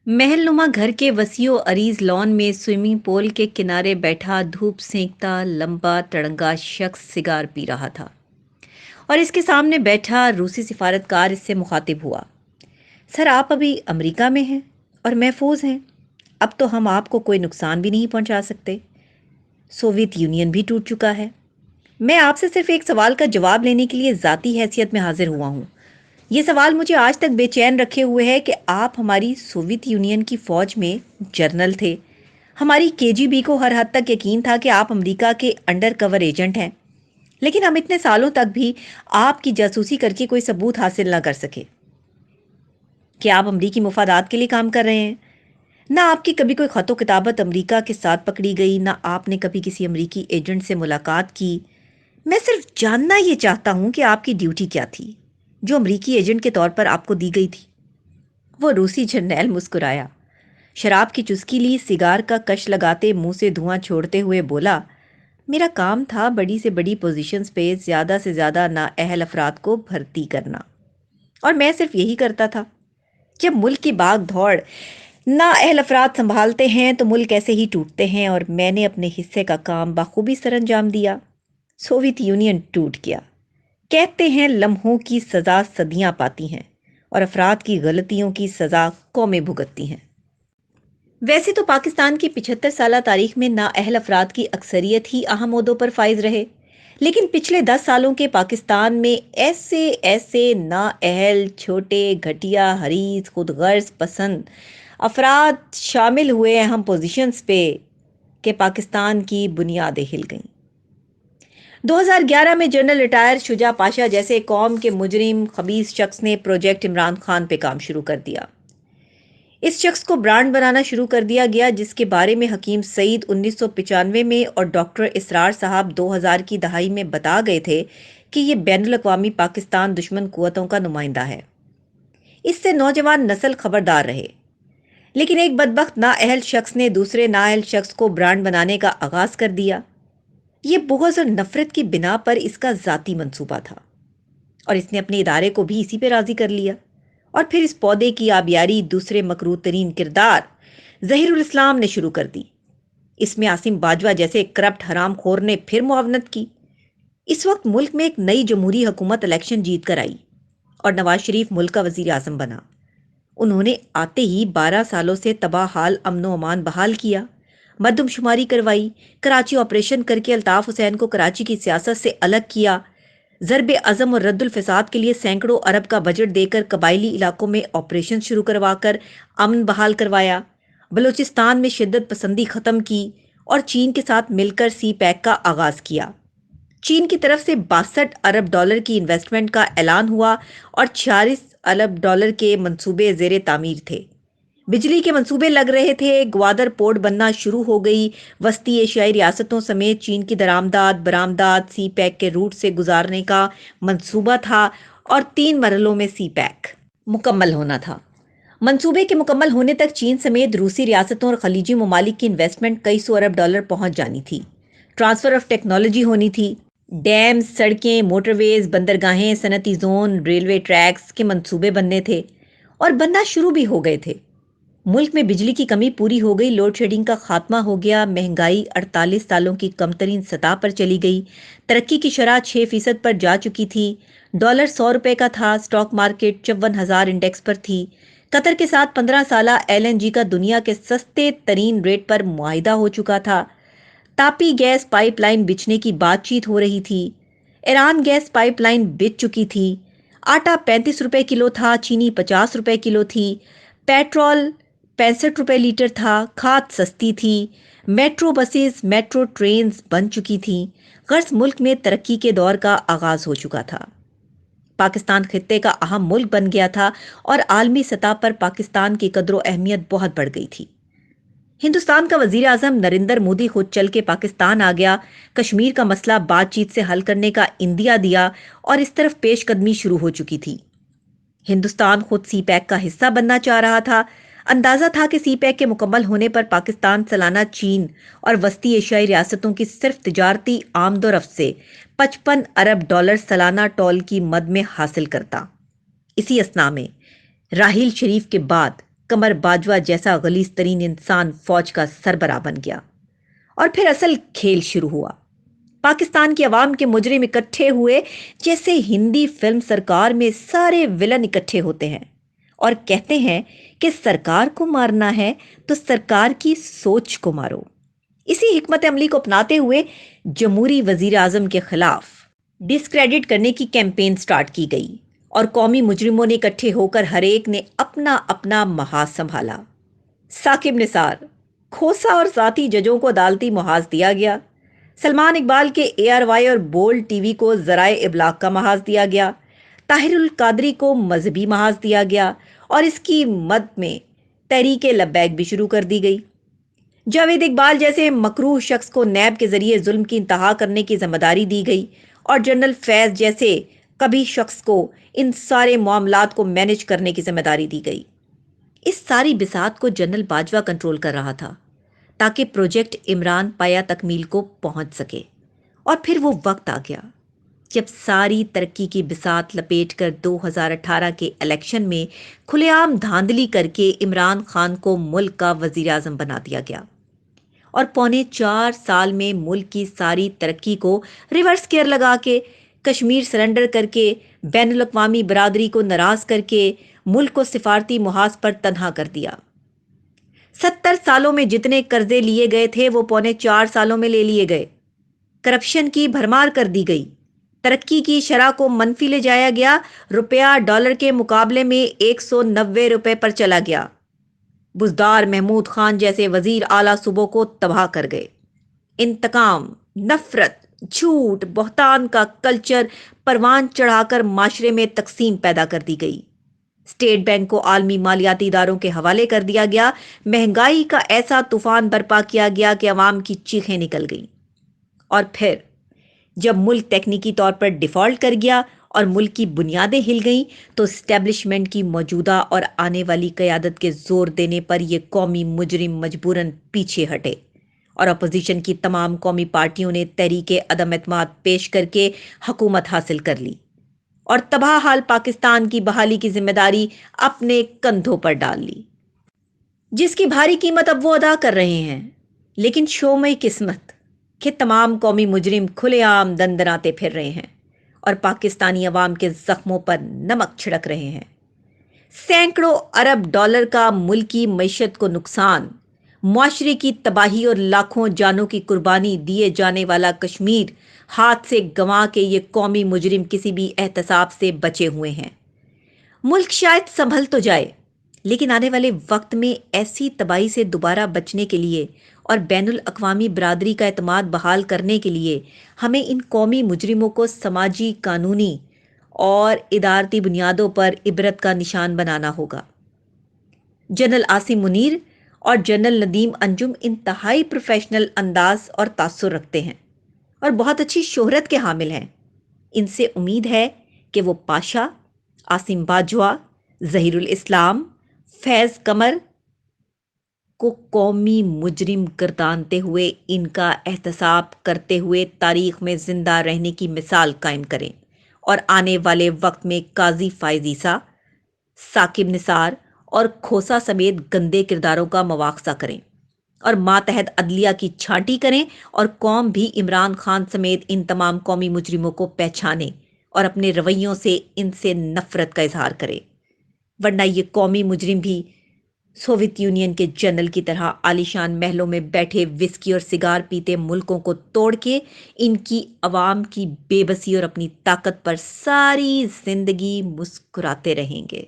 महल नुमा घर के वसीअ अरीज लॉन में स्विमिंग पूल के किनारे बैठा धूप सेंकता लंबा तड़ंगा शख्स सिगार पी रहा था और इसके सामने बैठा रूसी सिफारतकार इससे मुखातिब हुआ। सर, आप अभी अमेरिका में हैं और महफूज हैं। अब तो हम आपको कोई नुकसान भी नहीं पहुंचा सकते। सोवियत यूनियन भी टूट चुका है। मैं आपसे सिर्फ एक सवाल का जवाब लेने के लिए ज़ाती हैसियत में हाजिर हुआ हूँ। ये सवाल मुझे आज तक बेचैन रखे हुए है कि आप हमारी सोवियत यूनियन की फ़ौज में जर्नल थे। हमारी केजीबी को हर हद तक यकीन था कि आप अमेरिका के अंडर कवर एजेंट हैं, लेकिन हम इतने सालों तक भी आपकी जासूसी करके कोई सबूत हासिल ना कर सके कि आप अमरीकी मुफादात के लिए काम कर रहे हैं। ना आपकी कभी कोई ख़तो किताबत अमेरिका के साथ पकड़ी गई, ना आपने कभी किसी अमरीकी एजेंट से मुलाकात की। मैं सिर्फ जानना ये चाहता हूं कि आपकी ड्यूटी क्या थी जो अमरीकी एजेंट के तौर पर आपको दी गई थी। वो रूसी जर्नैल मुस्कुराया, शराब की चुस्की ली, सिगार का कश लगाते मुंह से धुआं छोड़ते हुए बोला, मेरा काम था बड़ी से बड़ी पोजीशंस पे ज़्यादा से ज़्यादा नाअहल अफराद को भर्ती करना, और मैं सिर्फ यही करता था। जब मुल्क की भाग दौड़ नाअहल अफराद संभालते हैं तो मुल्क ऐसे ही टूटते हैं, और मैंने अपने हिस्से का काम बखूबी सर अंजाम दिया। सोवियत यूनियन टूट गया। कहते हैं लम्हों की सज़ा सदियां पाती हैं और अफराद की गलतियों की सज़ा कौमें भुगतती हैं। वैसे तो पाकिस्तान की 75 साल तारीख में नाअहल अफराद की अक्सरियत ही अहम ओहदों पर फाइज रहे, लेकिन पिछले 10 सालों के पाकिस्तान में ऐसे ऐसे नाअहल, छोटे, घटिया, हरीस, खुद गर्ज पसंद अफराद शामिल हुए अहम पोजीशंस पे कि पाकिस्तान की बुनियादें हिल गईं। 2011 में जनरल रिटायर शुजा पाशा जैसे कौम के मुजरिम खबीस शख्स ने प्रोजेक्ट इमरान खान पे काम शुरू कर दिया। इस शख्स को ब्रांड बनाना शुरू कर दिया गया, जिसके बारे में हकीम सईद 1995 में और डॉक्टर इसरार साहब 2000 की दहाई में बता गए थे कि ये बैनुल अक़वामी पाकिस्तान दुश्मन कुव्वतों का नुमाइंदा है। इससे नौजवान नस्ल खबरदार रहे, लेकिन एक बदबख्त नाअहल शख्स ने दूसरे नाअहल शख्स को ब्रांड बनाने का आगाज कर दिया। ये बुग़्ज़ और नफरत की बिना पर इसका ज़ाती मंसूबा था, और इसने अपने इदारे को भी इसी पे राजी कर लिया। और फिर इस पौधे की आबियारी दूसरे मकरूह तरीन किरदार ज़हीरुल इस्लाम ने शुरू कर दी। इसमें आसिम बाजवा जैसे करप्ट हराम खोर ने फिर मुआवनत की। इस वक्त मुल्क में एक नई जमहूरी हुकूमत इलेक्शन जीत कर आई और नवाज शरीफ मुल्क का वजीर आजम बना। उन्होंने आते ही 12 सालों से तबाह हाल अमन व अमान बहाल किया, मरदमशुमारी करवाई, कराची ऑपरेशन करके अल्ताफ हुसैन को कराची की सियासत से अलग किया, ज़रबे अज़म और रद्दुल फ़साद के लिए सैकड़ों अरब का बजट देकर कबायली इलाकों में ऑपरेशन शुरू करवाकर अमन बहाल करवाया, बलूचिस्तान में शिद्दत पसंदी ख़त्म की और चीन के साथ मिलकर सी पैक का आगाज़ किया। चीन की तरफ से 62 अरब डॉलर की इन्वेस्टमेंट का ऐलान हुआ और 46 अरब डॉलर के मंसूबे ज़ेरे तामीर थे। बिजली के मंसूबे लग रहे थे, ग्वादर पोर्ट बनना शुरू हो गई। वस्ती एशियाई रियासतों समेत चीन की दरामदाद बरामदाद सी पैक के रूट से गुजारने का मंसूबा था, और 3 मरहलों में सी पैक मुकम्मल होना था। मंसूबे के मुकम्मल होने तक चीन समेत रूसी रियासतों और खलीजी ममालिक की इन्वेस्टमेंट कई सौ अरब डॉलर पहुंच जानी थी। ट्रांसफ़र ऑफ टेक्नोलॉजी होनी थी। डैम्स, सड़कें, मोटरवेज, बंदरगाहें, सनती जोन, रेलवे ट्रैक्स के मंसूबे बनने थे और बनना शुरू भी हो गए थे। मुल्क में बिजली की कमी पूरी हो गई, लोड शेडिंग का खात्मा हो गया, महंगाई 48 सालों की कमतरीन सतह पर चली गई, तरक्की की शरह 6% पर जा चुकी थी, डॉलर 100 रुपए का था, स्टॉक मार्केट 54,000 इंडेक्स पर थी। कतर के साथ 15 साला LNG का दुनिया के सस्ते तरीन रेट पर मुआहिदा हो चुका था। तापी गैस पाइपलाइन बिछने की बातचीत हो रही थी। ईरान गैस पाइपलाइन बिछ चुकी थी। आटा 35 रुपए किलो था, चीनी 50 रुपए किलो थी, पेट्रोल 65 रुपए लीटर था, खाद सस्ती थी, मेट्रो बसेस, मेट्रो ट्रेन्स बन चुकी थी। गर्ज मुल्क में तरक्की के दौर का आगाज हो चुका था। पाकिस्तान खित्ते का अहम मुल्क बन गया था और आलमी सतह पर पाकिस्तान की कदर अहमियत बहुत बढ़ गई थी। हिंदुस्तान का वजीर आजम नरेंद्र मोदी खुद चल के पाकिस्तान आ गया, कश्मीर का मसला बातचीत से हल करने का इंदिया दिया और इस तरफ पेशकदमी शुरू हो चुकी थी। हिंदुस्तान खुद सी पैक का हिस्सा बनना चाह रहा था। अंदाजा था कि सी पैक के मुकम्मल होने पर पाकिस्तान सालाना चीन और वस्ती एशियाई रियासतों की सिर्फ तिजारती आमदोरफ्त से 55 अरब डॉलर सालाना टोल की मद में हासिल करता। इसी असना में राहील शरीफ के बाद قمر باجوہ جیسا غلیظ ترین انسان فوج کا سربراہ بن گیا۔ اور پھر اصل کھیل شروع ہوا۔ پاکستان کی عوام کے مجرم اکٹھے ہوئے جیسے ہندی فلم سرکار میں سارے ولن اکٹھے ہوتے ہیں اور کہتے ہیں کہ سرکار کو مارنا ہے تو سرکار کی سوچ کو مارو۔ اسی حکمت عملی کو اپناتے ہوئے جمہوری وزیر اعظم کے خلاف ڈسکریڈٹ کرنے کی کیمپین سٹارٹ کی گئی اور قومی مجرموں نے اکٹھے ہو کر ہر ایک نے اپنا اپنا محاذ سنبھالا۔ ثاقب نثار، کھوسا اور ساتھی ججوں کو عدالتی محاذ دیا گیا۔ سلمان اقبال کے ARY اور بولڈ ٹی وی کو ذرائع ابلاغ کا محاذ دیا گیا۔ طاہر القادری کو مذہبی محاذ دیا گیا اور اس کی مد میں تحریک لبیک بھی شروع کر دی گئی۔ جاوید اقبال جیسے مکروہ شخص کو نیب کے ذریعے ظلم کی انتہا کرنے کی ذمہ داری دی گئی اور جنرل فیض جیسے قبیح شخص کو ان سارے معاملات کو مینج کرنے کی ذمہ داری دی گئی۔ اس ساری بساط کو جنرل باجوہ کنٹرول کر رہا تھا تاکہ پروجیکٹ عمران پایا تکمیل کو پہنچ سکے۔ اور پھر وہ وقت آ گیا جب ساری ترقی کی بساط لپیٹ کر 2018 کے الیکشن میں کھلے عام دھاندلی کر کے عمران خان کو ملک کا وزیر اعظم بنا دیا گیا اور پونے 4 سال میں ملک کی ساری ترقی کو ریورس گیئر لگا کے، کشمیر سرنڈر کر کے، بین الاقوامی برادری کو ناراض کر کے ملک کو سفارتی محاذ پر تنہا کر دیا۔ 70 سالوں میں جتنے قرضے لیے گئے تھے وہ پونے 4 سالوں میں لے لیے گئے۔ کرپشن کی بھرمار کر دی گئی، ترقی کی شرح کو منفی لے جایا گیا، روپیہ ڈالر کے مقابلے میں 190 روپے پر چلا گیا۔ بزدار محمود خان جیسے وزیر اعلیٰ صوبوں کو تباہ کر گئے۔ انتقام، نفرت، جھوٹ، بہتان کا کلچر پروان چڑھا کر معاشرے میں تقسیم پیدا کر دی گئی۔ اسٹیٹ بینک کو عالمی مالیاتی اداروں کے حوالے کر دیا گیا، مہنگائی کا ایسا طوفان برپا کیا گیا کہ عوام کی چیخیں نکل گئیں۔ اور پھر جب ملک تکنیکی طور پر ڈیفالٹ کر گیا اور ملک کی بنیادیں ہل گئیں تو اسٹیبلشمنٹ کی موجودہ اور آنے والی قیادت کے زور دینے پر یہ قومی مجرم مجبوراً پیچھے ہٹے اور اپوزیشن کی تمام قومی پارٹیوں نے تحریک عدم اعتماد پیش کر کے حکومت حاصل کر لی اور تباہ حال پاکستان کی بحالی کی ذمہ داری اپنے کندھوں پر ڈال لی، جس کی بھاری قیمت اب وہ ادا کر رہے ہیں۔ لیکن شومِ قسمت کہ تمام قومی مجرم کھلے عام دندناتے پھر رہے ہیں اور پاکستانی عوام کے زخموں پر نمک چھڑک رہے ہیں۔ سینکڑوں ارب ڈالر کا ملکی معیشت کو نقصان، معاشرے کی تباہی اور لاکھوں جانوں کی قربانی دیے جانے والا کشمیر ہاتھ سے گنوا کے یہ قومی مجرم کسی بھی احتساب سے بچے ہوئے ہیں۔ ملک شاید سنبھل تو جائے، لیکن آنے والے وقت میں ایسی تباہی سے دوبارہ بچنے کے لیے اور بین الاقوامی برادری کا اعتماد بحال کرنے کے لیے ہمیں ان قومی مجرموں کو سماجی، قانونی اور ادارتی بنیادوں پر عبرت کا نشان بنانا ہوگا۔ جنرل عاصم منیر اور جنرل ندیم انجم انتہائی پروفیشنل انداز اور تاثر رکھتے ہیں اور بہت اچھی شہرت کے حامل ہیں۔ ان سے امید ہے کہ وہ پاشا، عاصم باجوہ، ظہیر الاسلام، فیض قمر کو قومی مجرم گردانتے ہوئے ان کا احتساب کرتے ہوئے تاریخ میں زندہ رہنے کی مثال قائم کریں اور آنے والے وقت میں قاضی فائز عیسیٰ، ثاقب نثار اور کھوسا سمیت گندے کرداروں کا مواخذہ کریں اور ماتحت عدلیہ کی چھانٹی کریں اور قوم بھی عمران خان سمیت ان تمام قومی مجرموں کو پہچانے اور اپنے رویوں سے ان سے نفرت کا اظہار کرے، ورنہ یہ قومی مجرم بھی سوویت یونین کے جنرل کی طرح عالیشان محلوں میں بیٹھے وسکی اور سگار پیتے ملکوں کو توڑ کے ان کی عوام کی بے بسی اور اپنی طاقت پر ساری زندگی مسکراتے رہیں گے۔